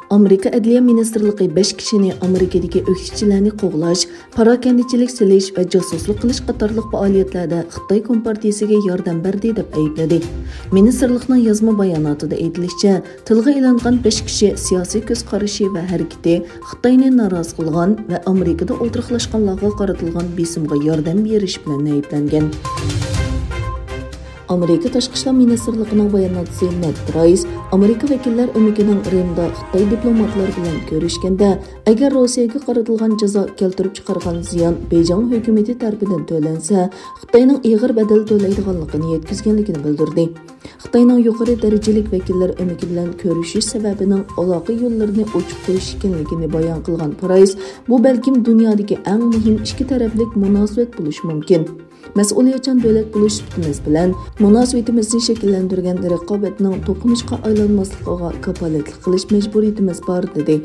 Amerika Adliya Ministerliği 5 kişini Amerikadagi o'qituvchilarni qo'g'lash, parokandichilik silish va josuslik qilish qatorliq faoliyatlarda Xitoy Kompartiyasiga yordam berdi deb aybladi. Ministerlikning yozma bayonotida aytilishicha, tilga ilingan 5 kishi siyosiy ko'z qarashi va harakati Xitoyni norozi qilgan va Amerikada o'ltirishganlarga qaratilgan besimga yordam berish bilan ayblangan. Amerika Tashqi ishlar Ministerligining bayonotchisi Ned Price, Amerika vakillar o'mikining Rimda Xitoy diplomatlari bilan ko'rishganda, agar Rossiyaga qaratilgan jazo keltirib chiqargan ziyon Beijing hukumati tomonidan to'lansa, Xitoyning ig'ir badal to'laydiganligini yetkazganligini bildirdi. Xitoyning yuqori darajalik vakillar o'miki bilan ko'rishish sababining aloqa yo'llarini ochib qo'yish ekanligini bayon qilgan Price, bu balkim dunyodagi eng muhim ikki taraflik munosabat bo'lishi mumkin. Mas'uliyatchan davlat bo'lish sifatimiz bilan munosabatimizni shakllantirgan raqobatning to'qinishga aylanmasligiga kafolatlik qilish majburiyatimiz bor dedi.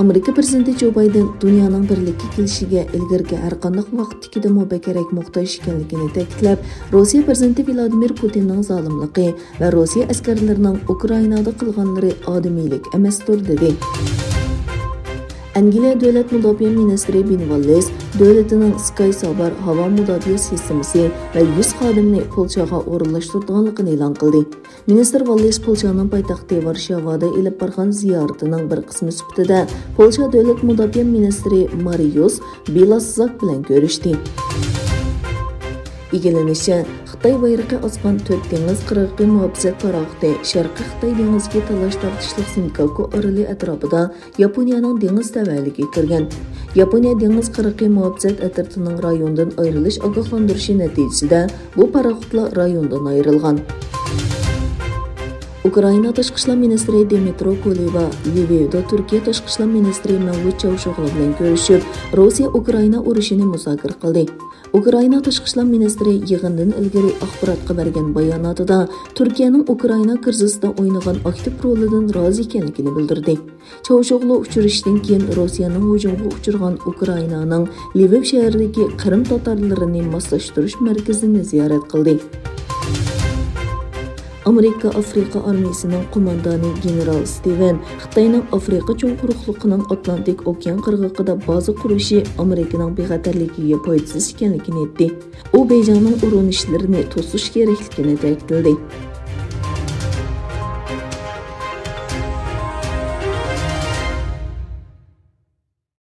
Amerika prezidenti Joe Biden dunyoning birlikka kelishiga ilgirgi har qanday vaqtda mubokarak muhtoj ekanligini ta'kidlab, Rossiya prezidenti Vladimir Putinning zolimligi va Rossiya askarlarining Ukrainada qilganlari odamiylik emasdir dedi. Angliya Davlat Mudofaa Ministri Ben Wallace davlatining Sky Saber havo mudofaa sistemasi va 100 xodimni Polshaga o'rinlashtirganligini e'lon qildi. Ministr Wallace Polshaning poytaxti Varshavada ilib borgan ziyaratining bir qismi sifatida Polsha Davlat Mudofaa Ministri Mariusz Bielaszak bilan ko'rishdi. Egilenishicha, Xitoy bayrog'i osgan 4 dengiz qirg'oqi muhofazat paraxoti Sharqiy Xitoy dengiziga talash tortishlik Senkaku oroli atrofida Yaponiyaning dengiz tavalligiga kirgan. Yaponiya dengiz qirg'oqi muhofazat atrofinin rayondan ayrilish ogohlantirishi natijasida bu paraxotlar rayondan ayrilgan. Ukraina Tashqi ishlar ministri Dmytro Kuleba Lvivda Turkiya Tashqi ishlar ministri Mevlut Çavuşoğlu bilan ko'rishib, Rossiya-Ukraina urushini muzokara qildi. Ukraina Tashqi ishlar ministri yig'indan ilgari axborotga bergan bayonotida Turkiyaning Ukraina krizisida o'ynagan aktiv rolidan rozi ekanligini bildirdi. Çavuşoğlu uchrashishdan keyin Rossiyaning hujumga uchirgan Ukrainaning Lviv shahridagi Qrim tatarlarini moslashtirish markazini ziyorat qildi. Amerika Afrika armiyasining qo'mondoni general Steven Xitoyning Afrika cho'ng quruqligining Atlantik okean qirg'og'ida baza qurishi Amerikaning bexatarligiga foydasiz ekanligini aytdi. U Beijingning urinishlarini to'sish kerakligini ta'kidladi.